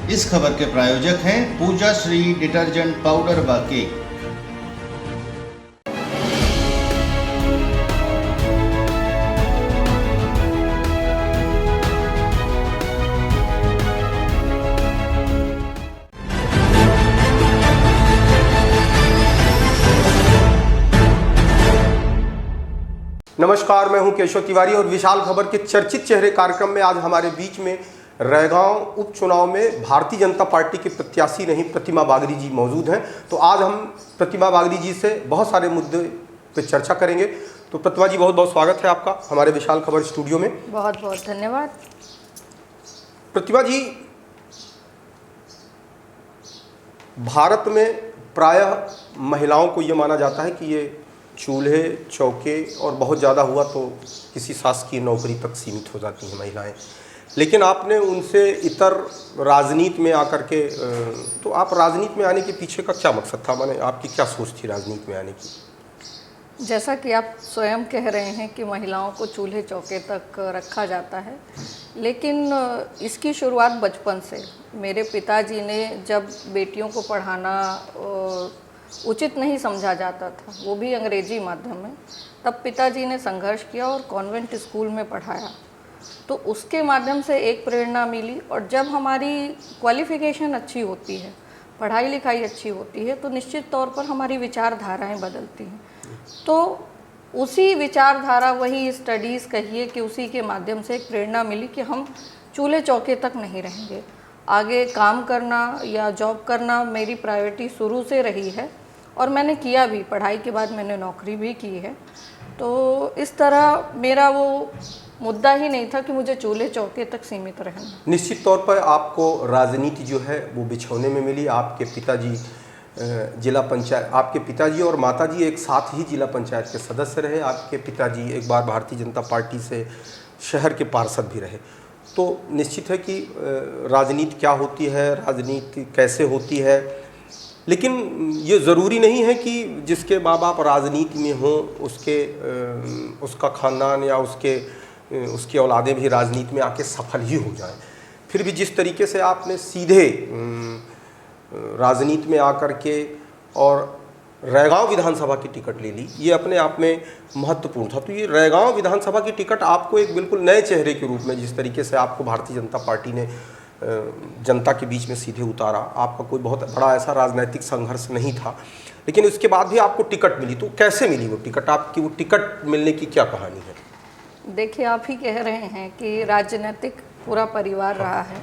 इस खबर के प्रायोजक हैं पूजा श्री डिटर्जेंट पाउडर व केक। नमस्कार, मैं हूं केशव तिवारी और विशाल खबर के चर्चित चेहरे कार्यक्रम में आज हमारे बीच में रैगांव उपचुनाव में भारतीय जनता पार्टी के प्रत्याशी नहीं प्रतिमा बागरी जी मौजूद हैं। तो आज हम प्रतिमा बागरी जी से बहुत सारे मुद्दे पे चर्चा करेंगे। तो प्रतिमा जी, बहुत बहुत स्वागत है आपका हमारे विशाल खबर स्टूडियो में। बहुत बहुत धन्यवाद। प्रतिमा जी, भारत में प्रायः महिलाओं को ये माना जाता है कि ये चूल्हे चौके और बहुत ज़्यादा हुआ तो किसी शासकीय नौकरी तक सीमित हो जाती हैं महिलाएं, लेकिन आपने उनसे इतर राजनीति में आकर के तो आप राजनीति में आने के पीछे का क्या मकसद था? माने आपकी क्या सोच थी राजनीति में आने की? जैसा कि आप स्वयं कह रहे हैं कि महिलाओं को चूल्हे चौके तक रखा जाता है, लेकिन इसकी शुरुआत बचपन से मेरे पिताजी ने, जब बेटियों को पढ़ाना उचित नहीं समझा जाता था, वो भी अंग्रेजी माध्यम में, तब पिताजी ने संघर्ष किया और कॉन्वेंट स्कूल में पढ़ाया। तो उसके माध्यम से एक प्रेरणा मिली, और जब हमारी क्वालिफ़िकेशन अच्छी होती है, पढ़ाई लिखाई अच्छी होती है, तो निश्चित तौर पर हमारी विचारधाराएं बदलती हैं। तो उसी विचारधारा, वही स्टडीज़ कहिए कि उसी के माध्यम से एक प्रेरणा मिली कि हम चूल्हे चौके तक नहीं रहेंगे, आगे काम करना या जॉब करना मेरी प्रायोरिटी शुरू से रही है, और मैंने किया भी। पढ़ाई के बाद मैंने नौकरी भी की है। तो इस तरह मेरा वो मुद्दा ही नहीं था कि मुझे चूल्हे चौके तक सीमित रहना। निश्चित तौर पर आपको राजनीति जो है वो बिछौने में मिली। आपके पिताजी जिला पंचायत, आपके पिताजी और माताजी एक साथ ही जिला पंचायत के सदस्य रहे। आपके पिताजी एक बार भारतीय जनता पार्टी से शहर के पार्षद भी रहे। तो निश्चित है कि राजनीति क्या होती है, राजनीति कैसे होती है, लेकिन ये ज़रूरी नहीं है कि जिसके माँ बाप राजनीति में हों उसका ख़ानदान या उसकी औलादें भी राजनीति में आके सफल ही हो जाएं। फिर भी जिस तरीके से आपने सीधे राजनीति में आकर के और रैगांव विधानसभा की टिकट ले ली, ये अपने आप में महत्वपूर्ण था। तो ये रैगांव विधानसभा की टिकट आपको एक बिल्कुल नए चेहरे के रूप में, जिस तरीके से आपको भारतीय जनता पार्टी ने जनता के बीच में सीधे उतारा, आपका कोई बहुत बड़ा ऐसा राजनीतिक संघर्ष नहीं था, लेकिन उसके बाद भी आपको टिकट मिली। तो कैसे मिली वो टिकट? आपकी वो टिकट मिलने की क्या कहानी है? देखिए, आप ही कह रहे हैं कि राजनीतिक पूरा परिवार रहा है।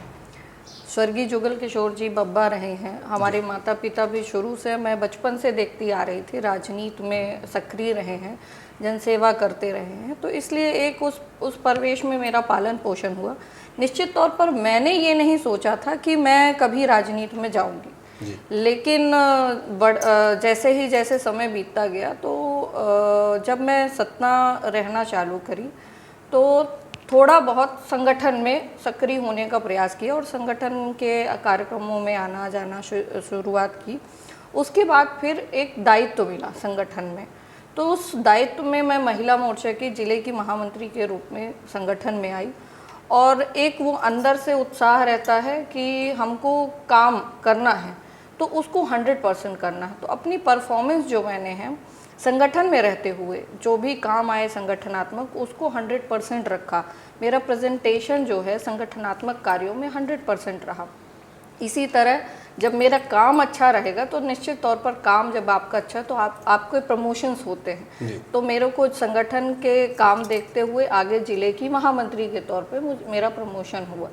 स्वर्गीय जुगल किशोर जी बब्बा रहे हैं, हमारे माता पिता भी शुरू से, मैं बचपन से देखती आ रही थी, राजनीति में सक्रिय रहे हैं, जनसेवा करते रहे हैं। तो इसलिए एक उस परिवेश में मेरा पालन पोषण हुआ। निश्चित तौर पर मैंने ये नहीं सोचा था कि मैं कभी राजनीति में जाऊंगी, लेकिन जैसे समय बीतता गया, तो जब मैं सतना रहना चालू करी, तो थोड़ा बहुत संगठन में सक्रिय होने का प्रयास किया और संगठन के कार्यक्रमों में आना जाना शुरुआत की। उसके बाद फिर एक दायित्व मिला संगठन में, तो उस दायित्व में मैं महिला मोर्चा की जिले की महामंत्री के रूप में संगठन में आई। और एक वो अंदर से उत्साह रहता है कि हमको काम करना है, तो उसको 100% करना है। तो अपनी परफॉर्मेंस जो मैंने है संगठन में रहते हुए, जो भी काम आए संगठनात्मक, उसको 100% रखा। मेरा प्रेजेंटेशन जो है संगठनात्मक कार्यों में 100% रहा। इसी तरह जब मेरा काम अच्छा रहेगा, तो निश्चित तौर पर काम जब आपका अच्छा, तो आपके प्रमोशंस होते हैं। तो मेरे को संगठन के काम देखते हुए आगे जिले की महामंत्री के तौर पे मेरा प्रमोशन हुआ।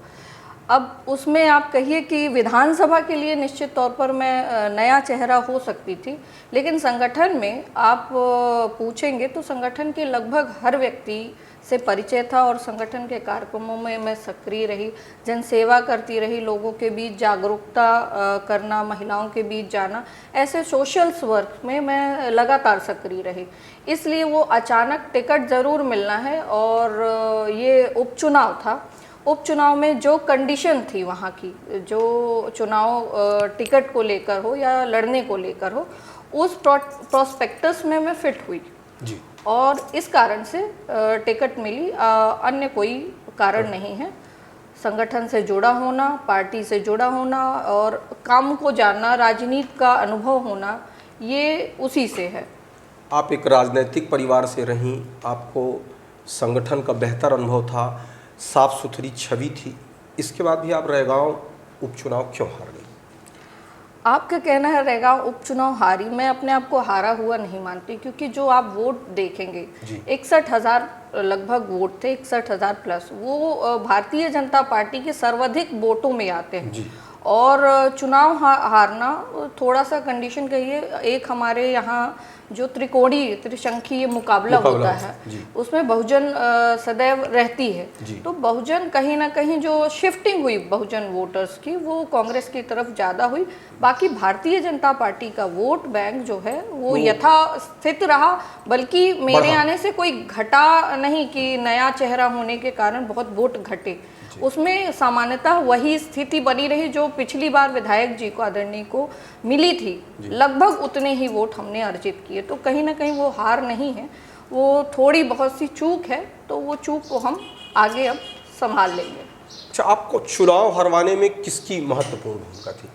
अब उसमें आप कहिए कि विधानसभा के लिए निश्चित तौर पर मैं नया चेहरा हो सकती थी, लेकिन संगठन में आप पूछेंगे तो संगठन के लगभग हर व्यक्ति से परिचय था, और संगठन के कार्यक्रमों में मैं सक्रिय रही, जनसेवा करती रही, लोगों के बीच जागरूकता करना, महिलाओं के बीच जाना, ऐसे सोशल्स वर्क में मैं लगातार सक्रिय रही। इसलिए वो अचानक टिकट ज़रूर मिलना है, और ये उपचुनाव था। उपचुनाव में जो कंडीशन थी वहाँ की, जो चुनाव टिकट को लेकर हो या लड़ने को लेकर हो, उस प्रोस्पेक्टस में मैं फिट हुई जी, और इस कारण से टिकट मिली, अन्य कोई कारण नहीं है। संगठन से जुड़ा होना, पार्टी से जुड़ा होना और काम को जानना, राजनीति का अनुभव होना, ये उसी से है। आप एक राजनीतिक परिवार से रहीं, आपको संगठन का बेहतर अनुभव था, साफ सुथरी छवि थी, इसके बाद भी आप रैगांव उपचुनाव क्यों हार गई? आपका कहना है रैगांव उपचुनाव हारी, मैं अपने आप को हारा हुआ नहीं मानती, क्योंकि जो आप वोट देखेंगे 61,000 लगभग वोट थे, 61,000 प्लस, वो भारतीय जनता पार्टी के सर्वाधिक वोटों में आते हैं। और चुनाव हारना थोड़ा सा कंडीशन कहिए, एक हमारे यहाँ जो त्रिशंखीय मुकाबला होता है उसमें बहुजन सदैव रहती है, तो बहुजन कहीं ना कहीं जो शिफ्टिंग हुई बहुजन वोटर्स की वो कांग्रेस की तरफ ज़्यादा हुई। बाकी भारतीय जनता पार्टी का वोट बैंक जो है वो यथास्थित रहा, बल्कि मेरे आने से कोई घटा नहीं कि नया चेहरा होने के कारण बहुत वोट घटे, उसमें सामान्यतः वही स्थिति बनी रही जो पिछली बार विधायक जी को आदरणीय को मिली थी, लगभग उतने ही वोट हमने अर्जित किए। तो कहीं ना कहीं वो हार नहीं है, वो थोड़ी बहुत सी चूक है, तो वो चूक को हम आगे अब संभाल लेंगे। अच्छा, आपको चुनाव हरवाने में किसकी महत्वपूर्ण भूमिका थी?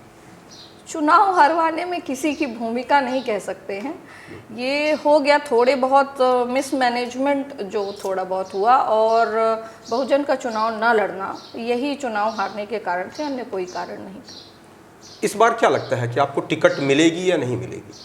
चुनाव हरवाने में किसी की भूमिका नहीं कह सकते हैं, ये हो गया थोड़े बहुत मिसमैनेजमेंट जो थोड़ा बहुत हुआ, और बहुजन का चुनाव ना लड़ना, यही चुनाव हारने के कारण थे, अन्य कोई कारण नहीं था। इस बार क्या लगता है कि आपको टिकट मिलेगी या नहीं मिलेगी?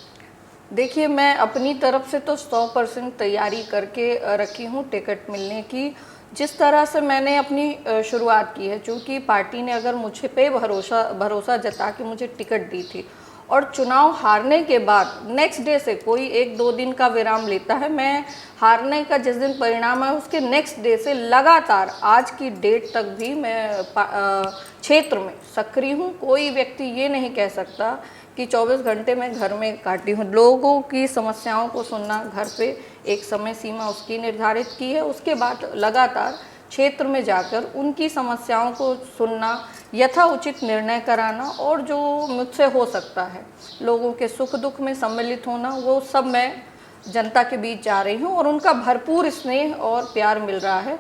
देखिए, मैं अपनी तरफ से तो 100% तैयारी करके रखी हूँ टिकट मिलने की। जिस तरह से मैंने अपनी शुरुआत की है, चूँकि पार्टी ने अगर मुझे पे भरोसा जता के मुझे टिकट दी थी, और चुनाव हारने के बाद नेक्स्ट डे से कोई 1-2 दिन का विराम लेता है, मैं हारने का जिस दिन परिणाम है उसके नेक्स्ट डे से लगातार आज की डेट तक भी मैं क्षेत्र में सक्रिय हूँ। कोई व्यक्ति ये नहीं कह सकता कि 24 घंटे मैं घर में काटी हूँ। लोगों की समस्याओं को सुनना, घर पे एक समय सीमा उसकी निर्धारित की है, उसके बाद लगातार क्षेत्र में जाकर उनकी समस्याओं को सुनना, यथाउचित निर्णय कराना, और जो मुझसे हो सकता है लोगों के सुख दुख में सम्मिलित होना, वो सब मैं जनता के बीच जा रही हूँ और उनका भरपूर स्नेह और प्यार मिल रहा है।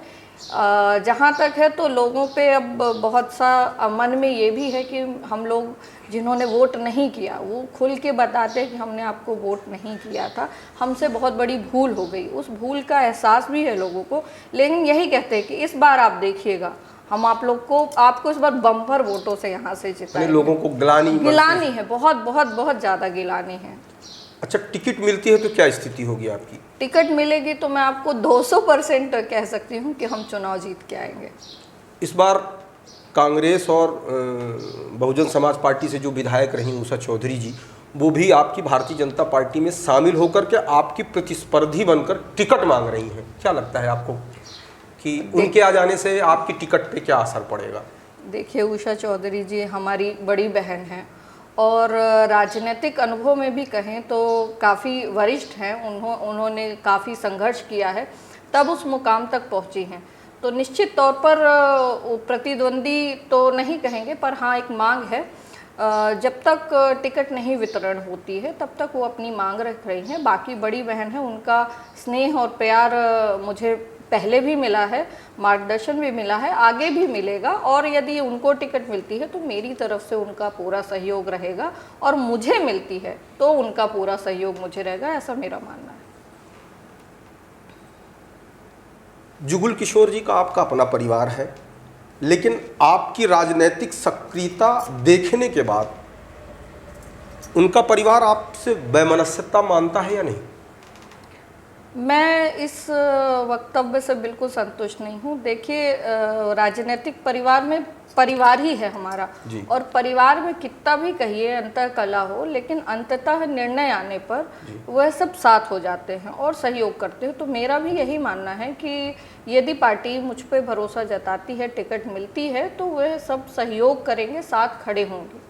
जहाँ तक है तो लोगों पे अब बहुत सा मन में ये भी है कि हम लोग जिन्होंने वोट नहीं किया वो खुल के बताते हैं कि हमने आपको वोट नहीं किया था, हमसे बहुत बड़ी भूल हो गई, उस भूल का एहसास भी है लोगों को। लेकिन यही कहते हैं कि इस बार आप देखिएगा, हम आपको इस बार बम्पर वोटों से यहाँ से जिताएंगे। लोगों को गिलानी है, बहुत बहुत बहुत ज़्यादा गिलानी है। अच्छा, टिकट मिलती है तो क्या स्थिति होगी आपकी? टिकट मिलेगी तो मैं आपको 200% कह सकती हूँ कि हम चुनाव जीत के आएंगे। इस बार कांग्रेस और बहुजन समाज पार्टी से जो विधायक रही उषा चौधरी जी, वो भी आपकी भारतीय जनता पार्टी में शामिल होकर के आपकी प्रतिस्पर्धी बनकर टिकट मांग रही हैं। क्या लगता है आपको कि उनके आ जाने से आपकी टिकट पे क्या असर पड़ेगा? देखिए, उषा चौधरी जी हमारी बड़ी बहन हैं और राजनीतिक अनुभव में भी कहें तो काफ़ी वरिष्ठ हैं। उन्होंने काफ़ी संघर्ष किया है, तब उस मुकाम तक पहुंची हैं। तो निश्चित तौर पर प्रतिद्वंदी तो नहीं कहेंगे, पर हाँ एक मांग है। जब तक टिकट नहीं वितरण होती है तब तक वो अपनी मांग रख रही हैं। बाकी बड़ी बहन है, उनका स्नेह और प्यार मुझे पहले भी मिला है, मार्गदर्शन भी मिला है, आगे भी मिलेगा, और यदि उनको टिकट मिलती है तो मेरी तरफ से उनका पूरा सहयोग रहेगा, और मुझे मिलती है तो उनका पूरा सहयोग मुझे रहेगा, ऐसा मेरा मानना है। जुगल किशोर जी का आपका अपना परिवार है, लेकिन आपकी राजनीतिक सक्रियता देखने के बाद उनका परिवार आपसे वैमनस्यता मानता है या नहीं? मैं इस वक्तव्य से बिल्कुल संतुष्ट नहीं हूँ। देखिए, राजनीतिक परिवार में परिवार ही है हमारा, और परिवार में कितना भी कहिए अंतर कला हो, लेकिन अंततः निर्णय आने पर वह सब साथ हो जाते हैं और सहयोग करते हैं। तो मेरा भी यही मानना है कि यदि पार्टी मुझ पे भरोसा जताती है, टिकट मिलती है, तो वह सब सहयोग करेंगे, साथ खड़े होंगे।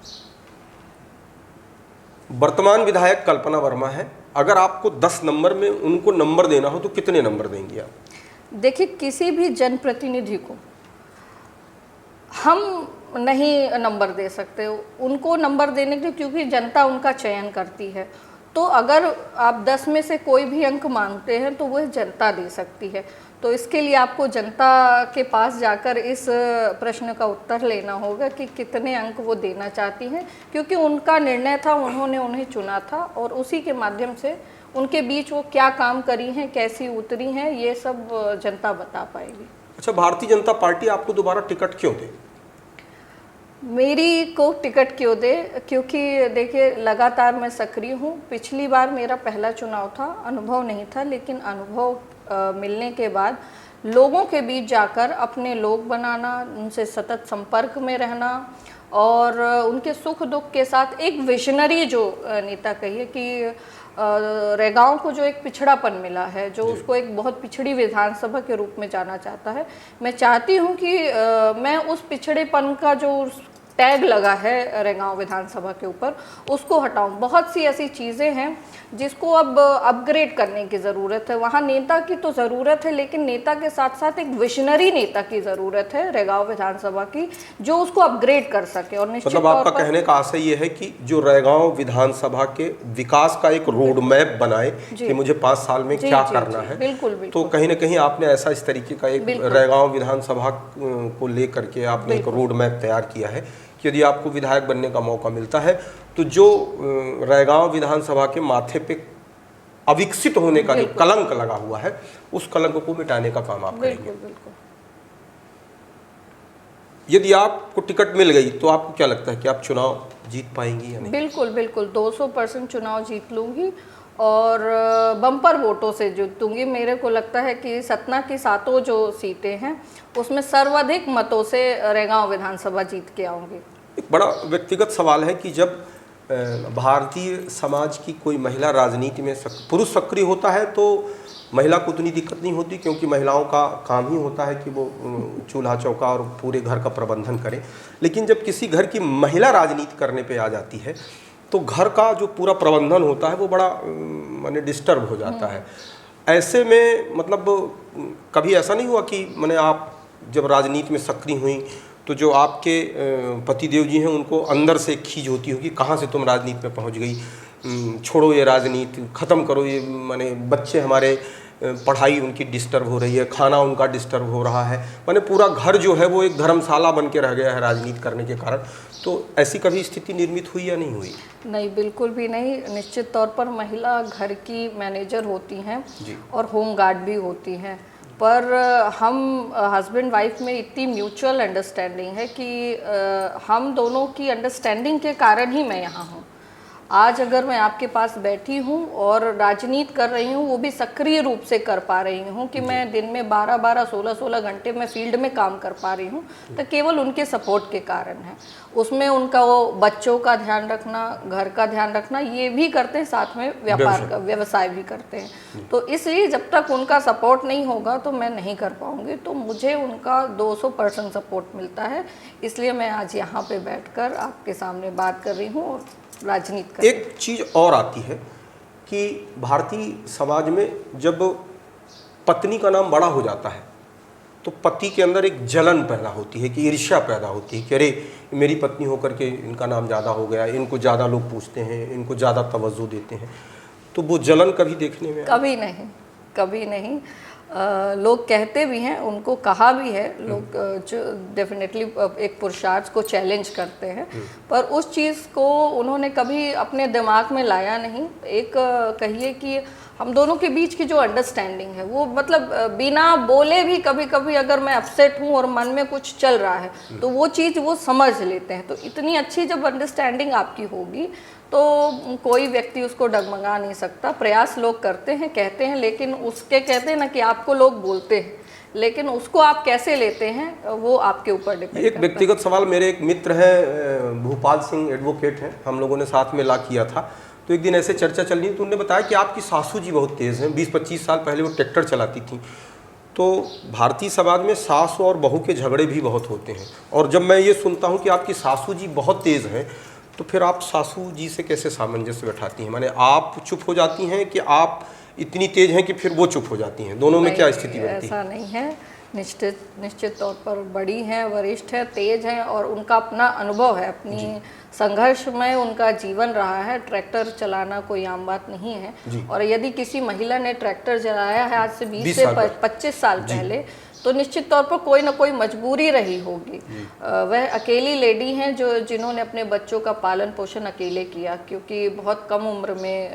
वर्तमान विधायक कल्पना वर्मा है, अगर आपको 10 नंबर में उनको नंबर देना हो तो कितने नंबर देंगे आप? देखिए, किसी भी जनप्रतिनिधि को हम नहीं नंबर दे सकते, उनको नंबर देने के लिए, क्योंकि जनता उनका चयन करती है। तो अगर आप 10 में से कोई भी अंक मांगते हैं तो वह जनता दे सकती है। तो इसके लिए आपको जनता के पास जाकर इस प्रश्न का उत्तर लेना होगा कि कितने अंक वो देना चाहती हैं, क्योंकि उनका निर्णय था, उन्होंने उन्हें चुना था और उसी के माध्यम से उनके बीच वो क्या काम करी हैं, कैसी उतरी हैं, ये सब जनता बता पाएगी। अच्छा, भारतीय जनता पार्टी आपको दोबारा टिकट क्यों दे? मेरी को टिकट क्यों दे? क्योंकि देखिए, लगातार मैं सक्रिय हूँ। पिछली बार मेरा पहला चुनाव था, अनुभव नहीं था, लेकिन अनुभव मिलने के बाद लोगों के बीच जाकर अपने लोग बनाना, उनसे सतत संपर्क में रहना और उनके सुख दुख के साथ एक विजनरी जो नेता कहिए कि रैगांव को जो एक पिछड़ापन मिला है, जो उसको एक बहुत पिछड़ी विधानसभा के रूप में जाना चाहता है, मैं चाहती हूं कि मैं उस पिछड़ेपन का जो टैग लगा है रैगांव विधानसभा के ऊपर, उसको हटाऊं। बहुत सी ऐसी चीज़ें हैं जिसको अब अपग्रेड करने की ज़रूरत है। वहाँ नेता की तो ज़रूरत है, लेकिन नेता के साथ साथ एक विजनरी नेता की ज़रूरत है रैगांव विधानसभा की, जो उसको अपग्रेड कर सके। और निश्चित मतलब आपका कहने का आशय ये है कि जो रैगांव विधानसभा के विकास का एक रोड मैप बनाए कि मुझे 5 साल में क्या करना है। बिल्कुल बिल्कुल। तो कहीं ना कहीं आपने ऐसा इस तरीके का एक रैगांव विधानसभा को लेकर के आपने एक रोड मैप तैयार किया है कि यदि आपको विधायक बनने का मौका मिलता है तो जो रैगांव विधानसभा के माथे पे अविकसित होने का जो कलंक लगा हुआ है, उस कलंक को मिटाने का काम आप करेंगे। बिल्कुल। यदि आपको टिकट मिल गई तो आपको क्या लगता है कि आप चुनाव जीत पाएंगी या नहीं? बिल्कुल 200% चुनाव जीत लूंगी और बम्पर वोटों से जीतूंगी। मेरे को लगता है कि सतना की 7 जो सीटें हैं उसमें सर्वाधिक मतों से रैगांव विधानसभा जीत के आऊँगी। एक बड़ा व्यक्तिगत सवाल है कि जब भारतीय समाज की कोई महिला राजनीति में पुरुष सक्रिय होता है तो महिला को उतनी दिक्कत नहीं होती, क्योंकि महिलाओं का काम ही होता है कि वो चूल्हा चौका और पूरे घर का प्रबंधन करें। लेकिन जब किसी घर की महिला राजनीति करने पे आ जाती है तो घर का जो पूरा प्रबंधन होता है वो बड़ा माने डिस्टर्ब हो जाता है। ऐसे में मतलब कभी ऐसा नहीं हुआ कि माने आप जब राजनीति में सक्रिय हुई तो जो आपके पतिदेव जी हैं उनको अंदर से एक खींच होती होगी, कहाँ से तुम राजनीति में पहुंच गई, छोड़ो ये राजनीति, ख़त्म करो ये, माने बच्चे हमारे पढ़ाई उनकी डिस्टर्ब हो रही है, खाना उनका डिस्टर्ब हो रहा है, माने पूरा घर जो है वो एक धर्मशाला बन के रह गया है राजनीति करने के कारण। तो ऐसी कभी स्थिति निर्मित हुई या नहीं हुई? नहीं, बिल्कुल भी नहीं। निश्चित तौर पर महिला घर की मैनेजर होती हैं और होम गार्ड भी होती हैं, पर हम हस्बैंड वाइफ में इतनी म्यूचुअल अंडरस्टैंडिंग है कि हम दोनों की अंडरस्टैंडिंग के कारण ही मैं यहाँ हूँ। आज अगर मैं आपके पास बैठी हूँ और राजनीति कर रही हूँ, वो भी सक्रिय रूप से कर पा रही हूँ कि मैं दिन में 12-12, 16-16 घंटे में फील्ड में काम कर पा रही हूँ, तो केवल उनके सपोर्ट के कारण है। उसमें उनका वो बच्चों का ध्यान रखना, घर का ध्यान रखना, ये भी करते हैं, साथ में व्यापार का व्यवसाय भी करते हैं। तो इसलिए जब तक उनका सपोर्ट नहीं होगा तो मैं नहीं कर पाऊँगी। तो मुझे उनका 200% सपोर्ट मिलता है, इसलिए मैं आज यहाँ पे बैठकर आपके सामने बात कर रही हूँ और राजनीति कर। एक चीज़ और आती है कि भारतीय समाज में जब पत्नी का नाम बड़ा हो जाता है तो पति के अंदर एक जलन पैदा होती है, कि ईर्ष्या पैदा होती है कि अरे मेरी पत्नी होकर के इनका नाम ज़्यादा हो गया, इनको ज़्यादा लोग पूछते हैं, इनको ज़्यादा तवज्जो देते हैं। तो वो जलन कभी देखने में कभी नहीं। लोग कहते भी हैं, उनको कहा भी है, लोग जो डेफिनेटली एक पुरुषार्थ को चैलेंज करते हैं, पर उस चीज़ को उन्होंने कभी अपने दिमाग में लाया नहीं। एक कहिए कि हम दोनों के बीच की जो अंडरस्टैंडिंग है वो मतलब बिना बोले भी कभी कभी अगर मैं अपसेट हूँ और मन में कुछ चल रहा है तो वो चीज़ वो समझ लेते हैं। तो इतनी अच्छी जब अंडरस्टैंडिंग आपकी होगी तो कोई व्यक्ति उसको डगमगा नहीं सकता। प्रयास लोग करते हैं, कहते हैं, लेकिन उसके कहते हैं ना कि आपको लोग बोलते हैं, लेकिन उसको आप कैसे लेते हैं वो आपके ऊपर डिपेंड करता है। एक व्यक्तिगत सवाल, मेरे एक मित्र हैं भूपाल सिंह, एडवोकेट हैं, हम लोगों ने साथ में ला किया था, तो एक दिन ऐसे चर्चा चल रही तो उन्होंने बताया कि आपकी सासू जी बहुत तेज़ हैं, 20-25 साल पहले वो ट्रैक्टर चलाती थी। तो भारतीय समाज में सास और बहू के झगड़े भी बहुत होते हैं, और जब मैं ये सुनता हूँ कि आपकी सासू जी बहुत तेज़ हैं तो फिर आप सासू जी से कैसे सामंजस्य बैठाती हैं? माने आप चुप हो जाती हैं कि आप इतनी तेज हैं कि फिर वो चुप हो जाती हैं? दोनों में क्या स्थिति बनती है? ऐसा नहीं है। निश्चित तौर पर बड़ी हैं, वरिष्ठ हैं, तेज हैं और उनका अपना अनुभव है, अपनी संघर्ष में उनका जीवन रहा है। ट्रैक्टर चलाना कोई आम बात नहीं है और यदि किसी महिला ने ट्रैक्टर चलाया है आज से 20 से 25 साल पहले तो निश्चित तौर पर कोई ना कोई मजबूरी रही होगी। वह अकेली लेडी हैं जिन्होंने अपने बच्चों का पालन पोषण अकेले किया, क्योंकि बहुत कम उम्र में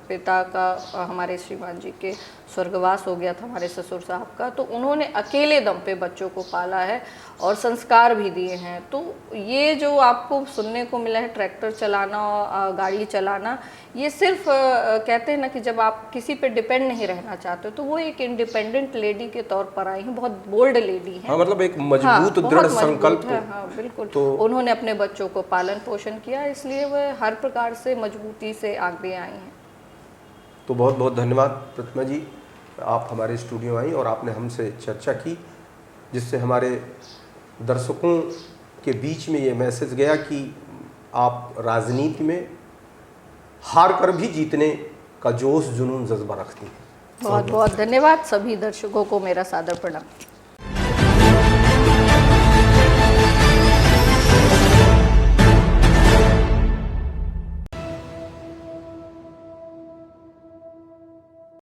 पिता का, हमारे श्रीमान जी के स्वर्गवास हो गया था, हमारे ससुर साहब का, तो उन्होंने अकेले दम पे बच्चों को पाला है और संस्कार भी दिए हैं। तो ये जो आपको सुनने को मिला है ट्रैक्टर चलाना, गाड़ी चलाना, ये सिर्फ कहते हैं ना कि जब आप किसी पे डिपेंड नहीं रहना चाहते तो वो एक इंडिपेंडेंट लेडी के तौर पर आई हैं, बहुत बोल्ड लेडी हैं। हाँ, मतलब एक मजबूत दृढ़ संकल्प है। हाँ बिल्कुल। तो उन्होंने अपने बच्चों को पालन पोषण किया, इसलिए वह हर प्रकार से मजबूती से आगे आई हैं। तो बहुत बहुत धन्यवाद प्रतिमा जी, आप हमारे स्टूडियो आई और आपने हमसे चर्चा की, जिससे हमारे दर्शकों के बीच में ये मैसेज गया कि आप राजनीति में हार कर भी जीतने का जोश जुनून जज्बा रखती हैं। बहुत बहुत धन्यवाद। सभी दर्शकों को मेरा सादर प्रणाम।